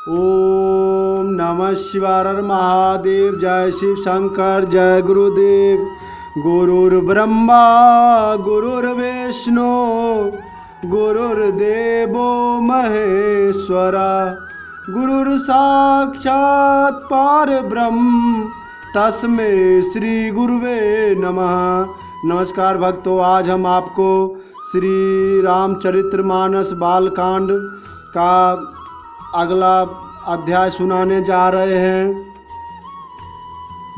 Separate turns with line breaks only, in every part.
ओम नमः शिवाय महादेव। जय शिव शंकर, जय गुरुदेव। गुरुर्ब्रह्मा गुरुर्विष्णु गुरुर्देवो महेश्वरा, गुरुर्साक्षात् परब्रह्म तस्मै श्री गुरुवे नमः। नमस्कार भक्तों, आज हम आपको श्री रामचरितमानस बालकांड का अगला अध्याय सुनाने जा रहे हैं।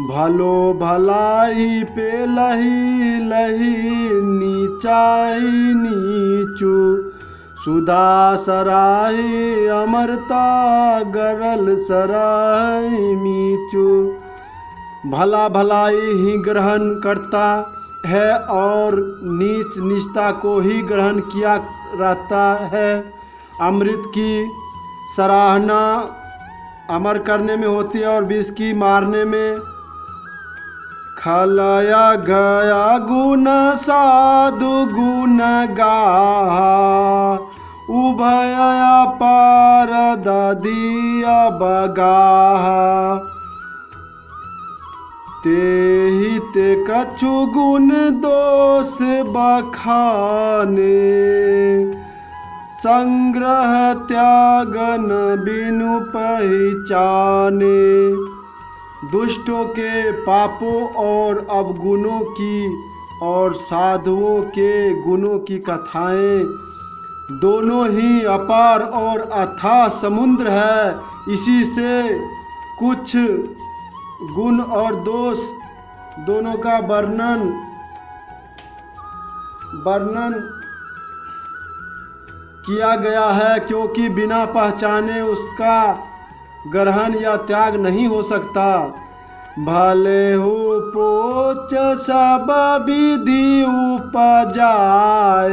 भलो भलाई पे लही लही नीचाई नीचू, सुधा सराही अमरता गरल सराही मीचू। भला भलाई ही ग्रहण करता है और नीच नीचता को ही ग्रहण किया रहता है। अमृत की सराहना अमर करने में होती है और विष की मारने में। खलाया गया गुण साधु गुण गाहा, उभया पार ददिया बगाहा। ते ही ते कछु गुण दोष बखाने, संग्रह त्यागन बिनु पहचाने। दुष्टों के पापों और अवगुणों की और साधुओं के गुणों की कथाएं दोनों ही अपार और अथाह समुद्र है। इसी से कुछ गुण और दोष दोनों का वर्णन किया गया है, क्योंकि बिना पहचाने उसका ग्रहण या त्याग नहीं हो सकता। भले हो पोच सब विधि उपजाए,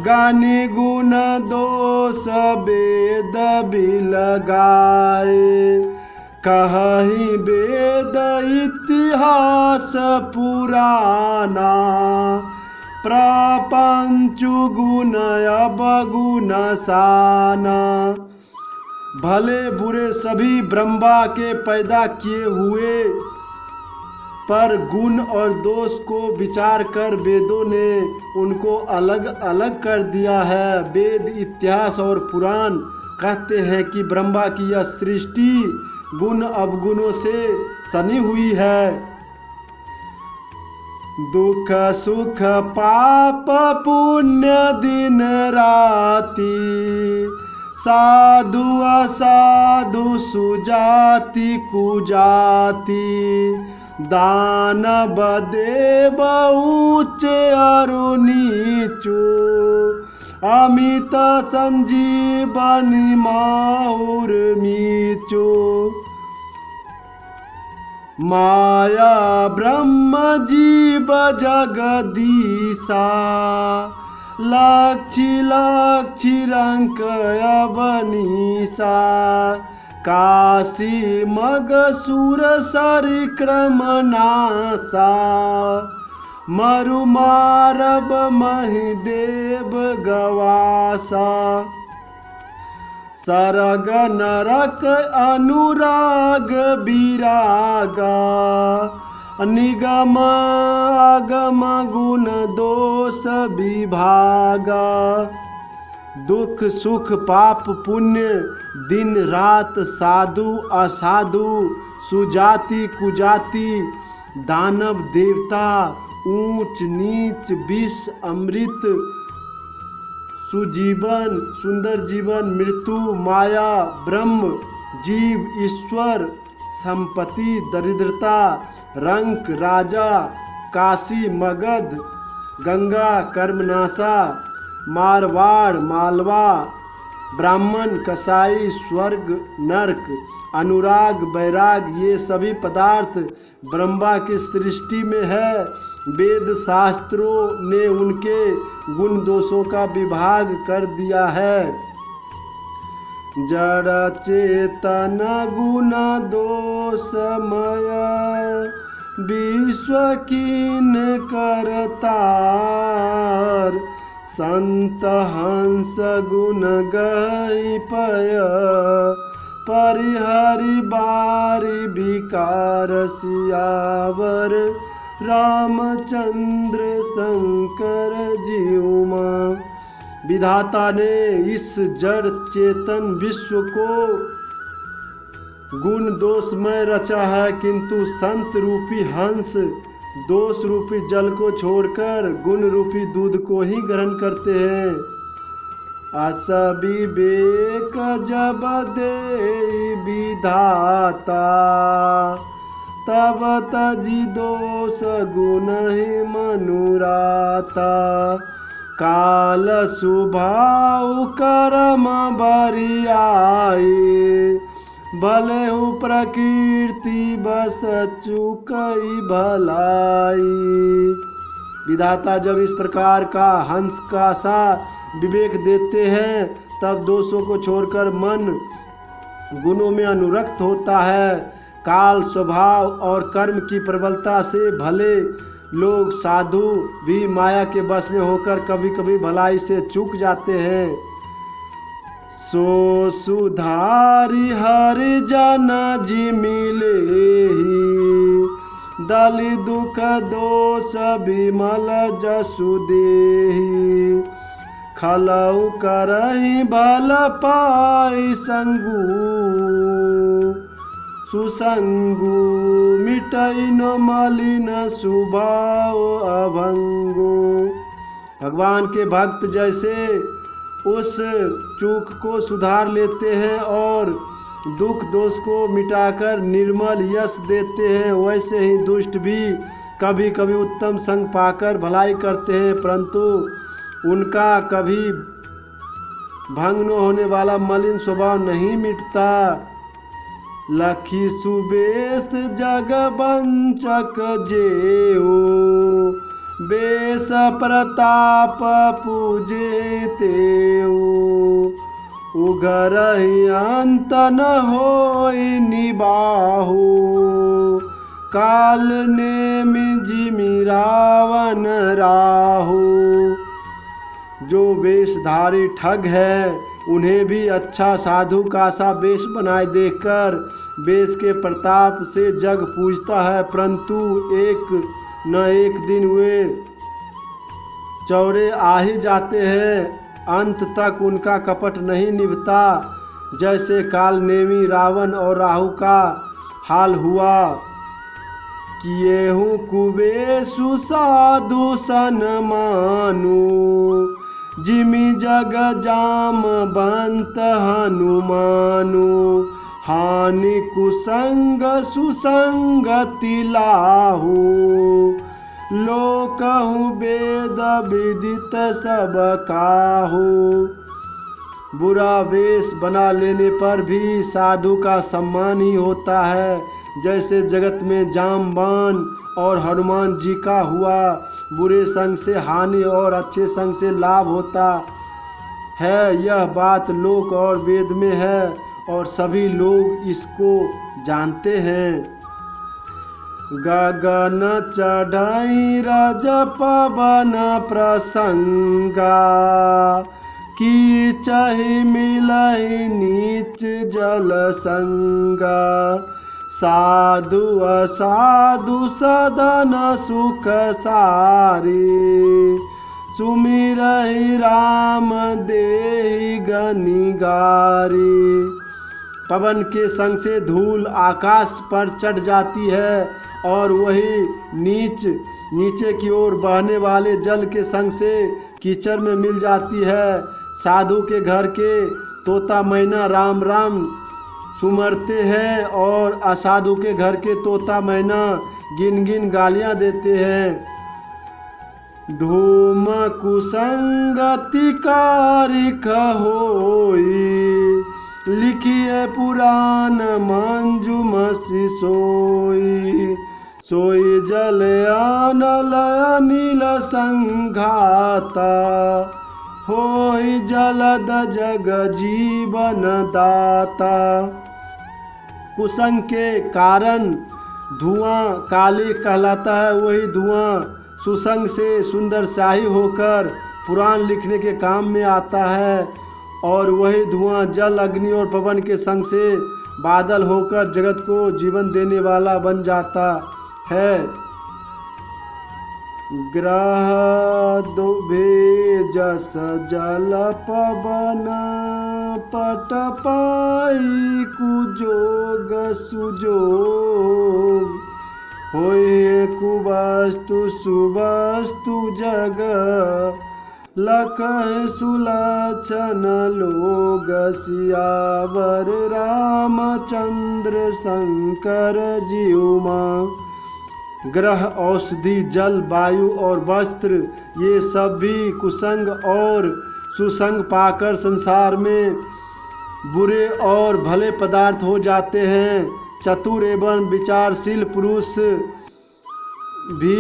गाने गुण दोष वेद भी लगाए। कहीं वेद इतिहास पुराना, प्रपंचु गुण अवगुण साना। भले बुरे सभी ब्रह्मा के पैदा किए हुए, पर गुण और दोष को विचार कर वेदों ने उनको अलग अलग कर दिया है। वेद इतिहास और पुराण कहते हैं कि ब्रह्मा की यह सृष्टि गुण अवगुणों से सनी हुई है। दुख सुख पाप पुण्य दिन राति, साधु असाधु सुजाति कुजाति। दानव देव उच्च अरु नीचू, अमित संजीवनी माहुर मीचू। माया ब्रह्म जीव जगदीशा, लक्षी लक्षी रंक अवनीशा। काशी मग सुर सरिक्रम नासा, मरु मारब महिदेव गवासा। सरग नरक अनुराग विरागा, निगम आगम गुण दोष विभागा। दुख सुख पाप पुण्य दिन रात, साधु असाधु सुजाति कुजाति। दानव देवता, ऊंच नीच, विष अमृत, सुजीवन सुंदर जीवन, मृत्यु माया ब्रह्म जीव ईश्वर, संपत्ति दरिद्रता, रंक राजा, काशी मगध गंगा कर्मनाशा, मारवाड़ मालवा, ब्राह्मण कसाई, स्वर्ग नरक, अनुराग वैराग, ये सभी पदार्थ ब्रह्मा की सृष्टि में है। वेद शास्त्रों ने उनके गुण दोषों का विभाग कर दिया है। जड़ चेतन गुण दोषमय, विश्व कीन करतार। संत हंस गुण गई पय, परिहरि बारी विकार सियावर, रामचंद्र शंकर जीउमा। विधाता ने इस जड़ चेतन विश्व को गुण दोषमय रचा है, किंतु संत रूपी हंस दोष रूपी जल को छोड़कर गुण रूपी दूध को ही ग्रहण करते हैं। अस विवेक जब दे विधाता, तब तजी दोष गुण ही मनुराता। काल स्वभाव कर्म बरियाई, भले हो प्रकृति बस चुकई भलाई। विधाता जब इस प्रकार का हंस का सा विवेक देते हैं, तब दोषों को छोड़कर मन गुणों में अनुरक्त होता है। काल स्वभाव और कर्म की प्रबलता से भले लोग साधु भी माया के बस में होकर कभी कभी भलाई से चूक जाते हैं। सो सुधारी हर जन जी मिले ही, दलि दुख दोष विमल जसु देहि। खलउ करहि भल पाई संगु, सुसंगु मिटई न मलिन स्वभाव अभंगु। भगवान के भक्त जैसे उस चूक को सुधार लेते हैं और दुख दोष को मिटाकर निर्मल यश देते हैं, वैसे ही दुष्ट भी कभी कभी उत्तम संग पाकर भलाई करते हैं, परंतु उनका कभी भंग न होने वाला मलिन स्वभाव नहीं मिटता। लखी सुबेश जग बंचक जेऊ, बेस प्रताप पूजे तेऊ। उगरहि अंत न होई निबाहु, काल नेमि जिमि रावण राहु। जो वेशधारी ठग है, उन्हें भी अच्छा साधु का सा वेश बनाए देकर वेश के प्रताप से जग पूजता है, परंतु एक न एक दिन वे चौरे आ ही जाते हैं। अंत तक उनका कपट नहीं निभता। जैसे काल नेमी रावण और राहु का हाल हुआ। किएहु कुबेशु साधु सन मानु, जिमि जग जाम बंत हनुमानु। हानि कुसंग सुसंगति लाहु, लोकहु वेद विदित सब काहू। बुरा वेश बना लेने पर भी साधु का सम्मान ही होता है। जैसे जगत में जामबान और हनुमान जी का हुआ। बुरे संग से हानि और अच्छे संग से लाभ होता है, यह बात लोक और वेद में है और सभी लोग इसको जानते हैं। गगन चढ़ई रज पवन प्रसंगा, की चहि मिलहि नीच जल संगा। साधु असाधु सदन सुख सारी, सुमिरहि राम देहि गनि गारी। पवन के संग से धूल आकाश पर चढ़ जाती है और वही नीचे की ओर बहने वाले जल के संग से कीचड़ में मिल जाती है। साधु के घर के तोता मैना राम राम सुमरते हैं और असाधु के घर के तोता मैना गिन गिन गालियां देते हैं। धूम कुसंगति कारिक होई, लिखिए पुराण मंजुमसि सोई। सोई जल आनल अनिल संघाता, होई जलद जग जीवन दाता। कुसंग के कारण धुआं काली कहलाता है, वही धुआं सुसंग से सुंदर शाही होकर पुराण लिखने के काम में आता है, और वही धुआं जल, अग्नि और पवन के संग से बादल होकर जगत को जीवन देने वाला बन जाता है। ग्रह दुभे जस जल पवन पट पाई कुजोग सुजोग होय कुवस्तु सुवस्तु जग लखह सुलक्षण लोग सियावर रामचंद्र शंकर जीउमा। ग्रह, औषधि, जल, वायु और वस्त्र ये सब भी कुसंग और सुसंग पाकर संसार में बुरे और भले पदार्थ हो जाते हैं। चतुर एवं विचारशील पुरुष भी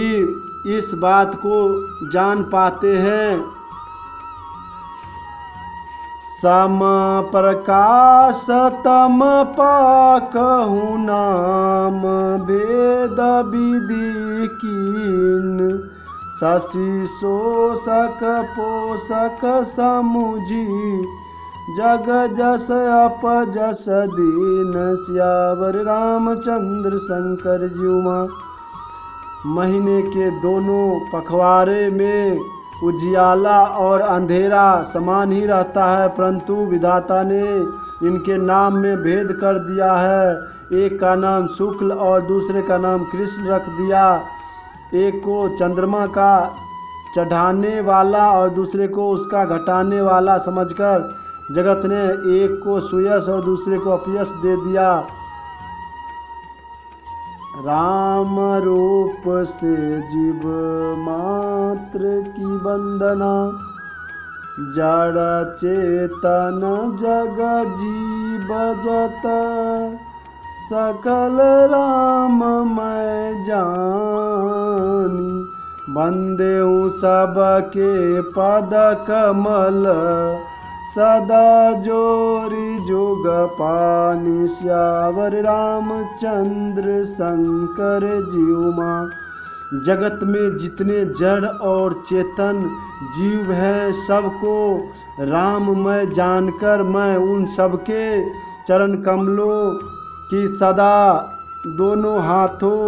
इस बात को जान पाते हैं। सम प्रकाश तम पाकहु नाम भेद विधि कीन शशि शोषक पोषक समुझी जग जस अपजस दीन सियावर रामचंद्र शंकर जीउमा। महीने के दोनों पखवाड़े में उजियाला और अंधेरा समान ही रहता है, परंतु विधाता ने इनके नाम में भेद कर दिया है। एक का नाम शुक्ल और दूसरे का नाम कृष्ण रख दिया। एक को चंद्रमा का चढ़ाने वाला और दूसरे को उसका घटाने वाला समझकर जगत ने एक को सुयश और दूसरे को अपयश दे दिया। राम रूप से जीव मात्र की वंदना जड़ चेतन जग जीव जत सकल राम मैं जानी बंदे हूँ सबके पद कमल सदा जोरी जोग पानी श्यावर रामचंद्र शंकर जीउमा। जगत में जितने जड़ और चेतन जीव हैं सबको राममय जानकर मैं उन सबके चरण कमलों की सदा दोनों हाथों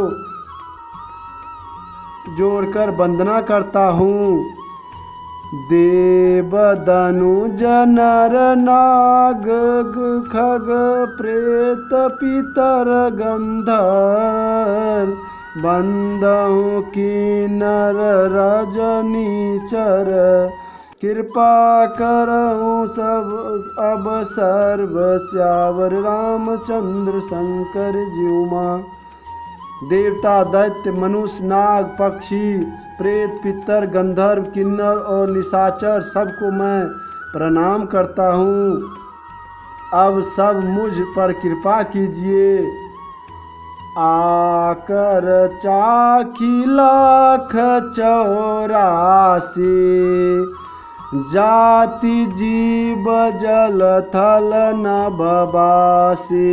जोड़कर वंदना करता हूँ। देव दनुज नर नाग खग प्रेत पितर गंधर बंदहु की नर रजनीचर कृपा करहु सब अब सर्व श्यावर रामचंद्र शंकर जीउमा। देवता, दैत्य, मनुष्य, नाग, पक्षी, प्रेत, पितर, गंधर्व, किन्नर और निशाचर सबको मैं प्रणाम करता हूँ। अब सब मुझ पर कृपा कीजिए। आकर चाखी लाख 84 जाति जीव जल थल नभ बासी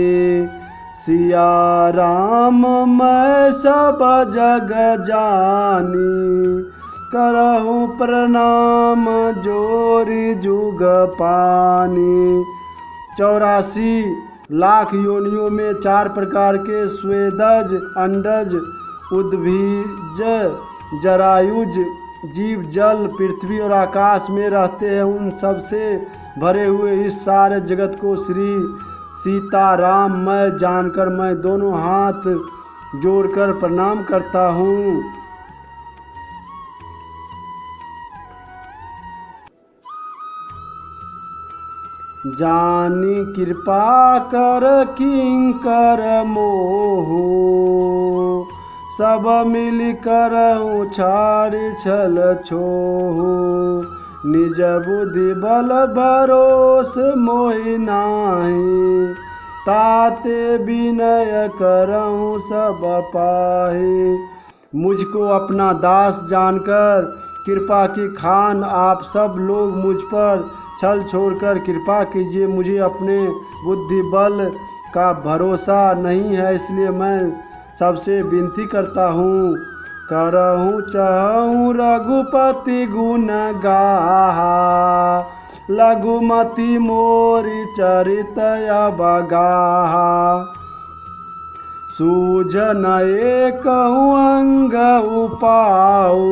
सिया राम मैं सब जग जानी करहूँ प्रणाम जोरी जुग पानी। 84 लाख योनियों में 4 प्रकार के स्वेदज, अंडज, उद्भिज, जरायुज जीव जल, पृथ्वी और आकाश में रहते हैं। उन सब से भरे हुए इस सारे जगत को श्री सीताराम मैं जानकर मैं दोनों हाथ जोड़कर प्रणाम करता हूँ। जानी कृपा कर किंकर मोहो सब मिल करहूँ छाड़ छल छोहो निज बुद्धि बल भरोस मोहि नाही ताते विनय करहूँ सब पाहे। मुझको अपना दास जानकर कृपा की खान आप सब लोग मुझ पर छल छोड़कर कृपा कीजिए। मुझे अपने बुद्धि बल का भरोसा नहीं है, इसलिए मैं सबसे विनती करता हूँ। करहूँ चाहूँ रघुपति गुण गाहा, लघुमति मोरी चरित अबगाहा। सूझन एकहु अंग उपाऊ,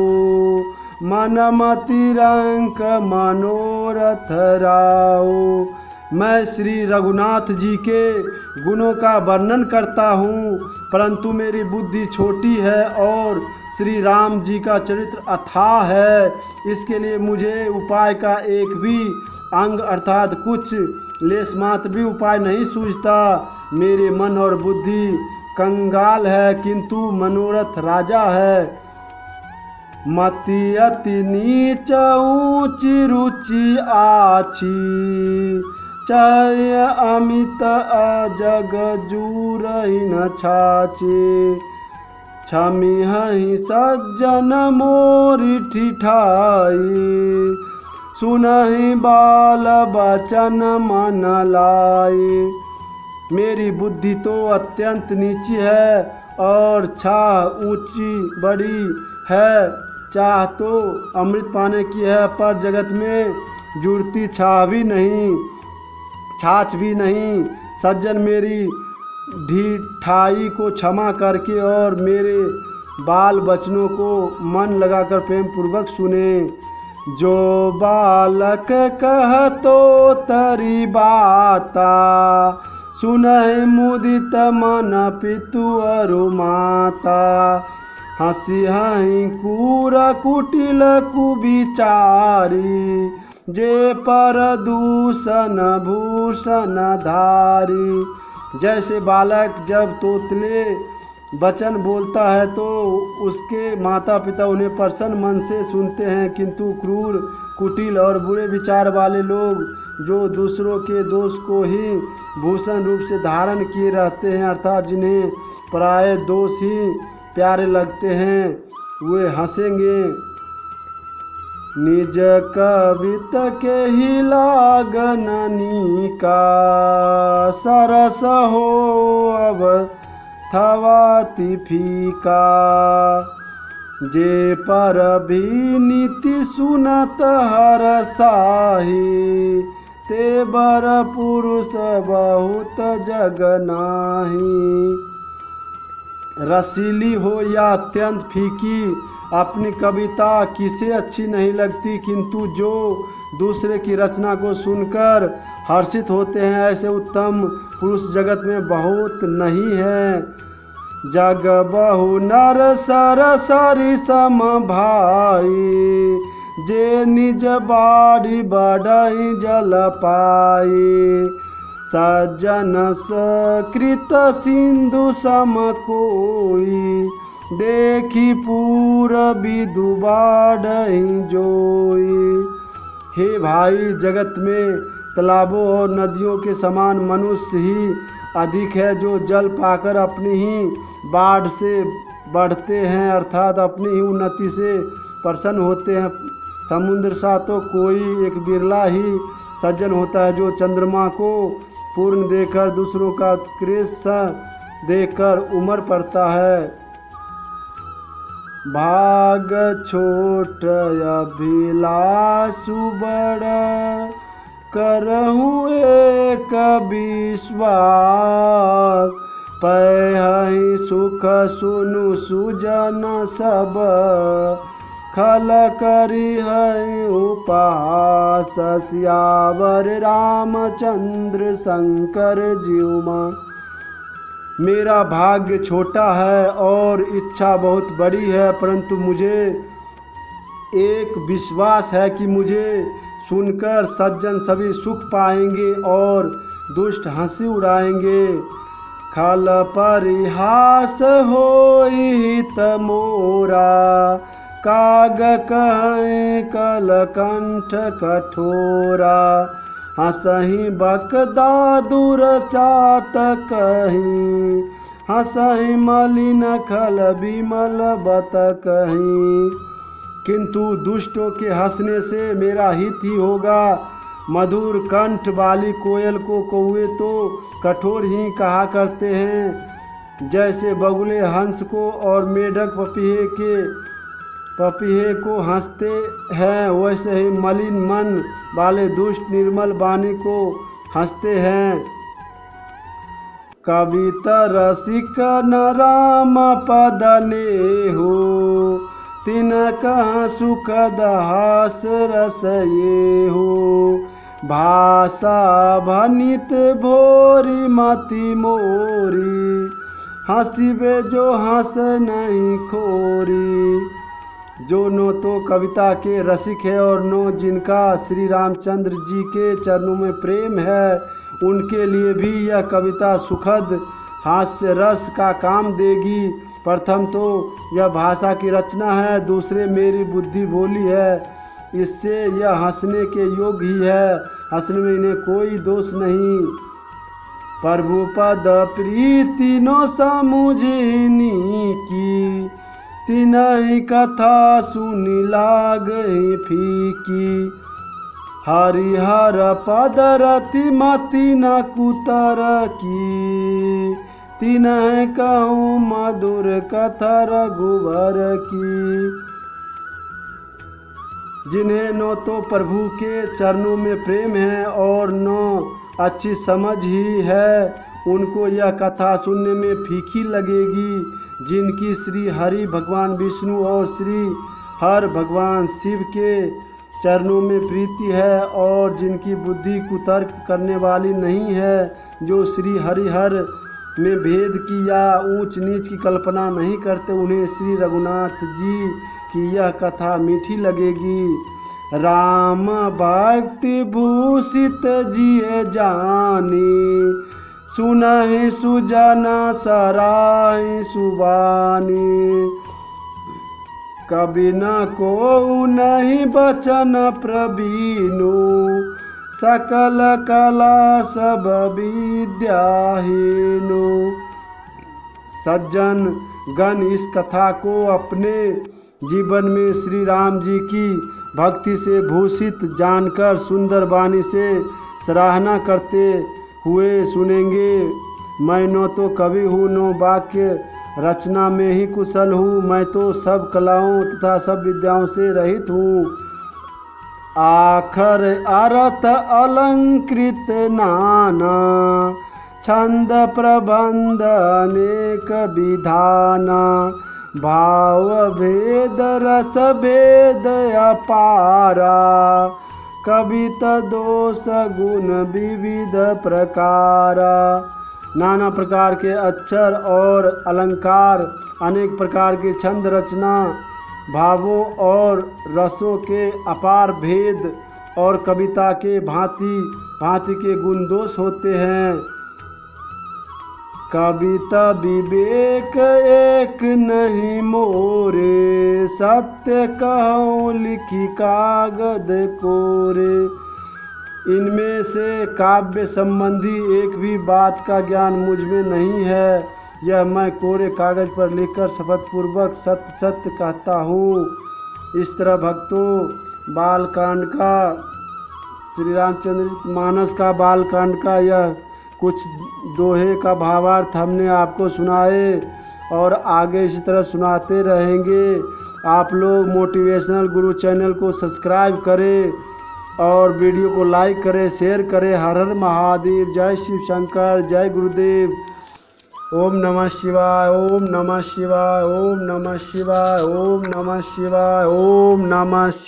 मनमति रंक मनोरथ राऊ। मैं श्री रघुनाथ जी के गुणों का वर्णन करता हूँ, परंतु मेरी बुद्धि छोटी है और श्री राम जी का चरित्र अथाह है। इसके लिए मुझे उपाय का एक भी अंग अर्थात कुछ लेश मात्र भी उपाय नहीं सूझता। मेरे मन और बुद्धि कंगाल है, किंतु मनोरथ राजा है। मति अति नीच ऊंची रुचि आछी, चाहे अमित अजग जूरहि न छाछे। छमिहहि सज्जन मोरि ठिठाई, सुनहि बाल बचन मन लाई। मेरी बुद्धि तो अत्यंत नीची है और छाह ऊंची बड़ी है। चाह तो अमृत पाने की है, पर जगत में जुड़ती छाह भी नहीं, छाछ भी नहीं। सज्जन मेरी ढिठाई को क्षमा करके और मेरे बाल बचनों को मन लगाकर प्रेम पूर्वक सुने। जो बालक कह तो तरी बाता, सुनहि मुदित मन पितु अरु माता। हंसी हहीं कूर कुटिल कुविचारी, जे पर दूषण भूषण धारी। जैसे बालक जब तोतले वचन बोलता है तो उसके माता पिता उन्हें प्रसन्न मन से सुनते हैं, किंतु क्रूर कुटिल और बुरे विचार वाले लोग जो दूसरों के दोष को ही भूषण रूप से धारण किए रहते हैं, अर्थात जिन्हें पराये दोष ही प्यारे लगते हैं, वे हंसेंगे। निज कवित के ही लागननी का, सरस हो अब थवाति फीका। जे पर भी नीति सुनत हर साही, ते बर पुरुष बहुत जग नाही। रसीली हो या अत्यंत फीकी, अपनी कविता किसे अच्छी नहीं लगती, किंतु जो दूसरे की रचना को सुनकर हर्षित होते हैं, ऐसे उत्तम पुरुष जगत में बहुत नहीं है। जग बहु नर सर सरि सम भाई, जे निज बाड़ी बढ़ई जल पाई। सज्जन सकृत सिंधु सम कोई, देखी पूरबी दुबाढ़ई जोई। हे भाई, जगत में तालाबों और नदियों के समान मनुष्य ही अधिक है, जो जल पाकर अपनी ही बाढ़ से बढ़ते हैं, अर्थात अपनी ही उन्नति से प्रसन्न होते हैं। समुद्र सा तो कोई एक बिरला ही सज्जन होता है, जो चंद्रमा को पूर्ण देकर दूसरों का कृष्ण देकर उमर पड़ता है। भाग छोट अभिलाषु बड़, करहूँ एक विश्वास। पैहि सुख सुनु सुजन सब, खल करी है उपहास। सियावर रामचंद्र शंकर जीवमा। मेरा भाग्य छोटा है और इच्छा बहुत बड़ी है, परंतु मुझे एक विश्वास है कि मुझे सुनकर सज्जन सभी सुख पाएंगे और दुष्ट हंसी उड़ाएंगे। खल परिहास होई हित मोरा, काग कहें कलकंठ कठोरा। हंसही बकदादुर चात कहीं, हंसही मलिन खल विमल बत कहीं। किंतु दुष्टों के हंसने से मेरा हित ही होगा। मधुर कंठ वाली कोयल को कौवे तो कठोर ही कहा करते हैं, जैसे बगुले हंस को और मेढक पपीहे को हंसते हैं, वैसे ही मलिन मन वाले दुष्ट निर्मल वाणी को हंसते हैं। कविता रसिक न राम पद नेहु, तिन कहाँ सुखद हास रस येहु। भाषा भनित भोरी मति मोरी, हंसिबे जो हंस नहीं खोरी। जो नो तो कविता के रसिक है और नो जिनका श्री रामचंद्र जी के चरणों में प्रेम है, उनके लिए भी यह कविता सुखद हास्य रस का काम देगी। प्रथम तो यह भाषा की रचना है, दूसरे मेरी बुद्धि भोली है, इससे यह हंसने के योग्य ही है, हंसने में इन्हें कोई दोष नहीं। प्रभु पद प्रीति नो समुझनी की, तिनहि कथा सुनि लागहि फीकी। हरिहर पद रति मति न कुतर की, तिनहि कहूँ मधुर कथा रघुवर की। जिन्हें न तो प्रभु के चरणों में प्रेम है और न अच्छी समझ ही है, उनको यह कथा सुनने में फीकी लगेगी। जिनकी श्री हरि भगवान विष्णु और श्री हर भगवान शिव के चरणों में प्रीति है और जिनकी बुद्धि कुतर्क करने वाली नहीं है, जो श्री हरिहर में भेद की या ऊंच नीच की कल्पना नहीं करते, उन्हें श्री रघुनाथ जी की यह कथा मीठी लगेगी। राम भक्ति भूषित जिए जानी, सुनहि सुजना सराहि सुबानी। कवि न को नहीं बचन प्रवीणु, सकल कला सब विद्याहीनु। सज्जन गण इस कथा को अपने जीवन में श्री राम जी की भक्ति से भूषित जानकर सुंदर वाणी से सराहना करते हुए सुनेंगे। मैं नो तो कवि हूँ, नो वाक्य रचना में ही कुशल हूँ, मैं तो सब कलाओं तथा सब विद्याओं से रहित हूँ। आखर अर्थ अलंकृत नाना, छंद प्रबंध अनेक विधाना। भाव भेद रस भेद अपारा, कविता दोष गुण विविध प्रकारा। नाना प्रकार के अक्षर और अलंकार, अनेक प्रकार के छंद रचना, भावों और रसों के अपार भेद और कविता के भांति भांति के गुण दोष होते हैं। कविता विवेक एक नहीं मोरे, सत्य कहूँ लिखी कागद कोरे। इनमें से काव्य संबंधी एक भी बात का ज्ञान मुझ में नहीं है, यह मैं कोरे कागज पर लिखकर शपथपूर्वक सत्य सत्य कहता हूँ। इस तरह भक्तों, बालकांड का, श्री रामचरितमानस का बालकांड का यह कुछ दोहे का भावार्थ हमने आपको सुनाए और आगे इसी तरह सुनाते रहेंगे। आप लोग मोटिवेशनल गुरु चैनल को सब्सक्राइब करें और वीडियो को लाइक करें, शेयर करें। हर हर महादेव, जय शिव शंकर, जय गुरुदेव। ओम नमः शिवाय, ओम नमः शिवाय, ओम नमः शिवाय, ओम नमः शिवाय, ओम नमः शिवाय।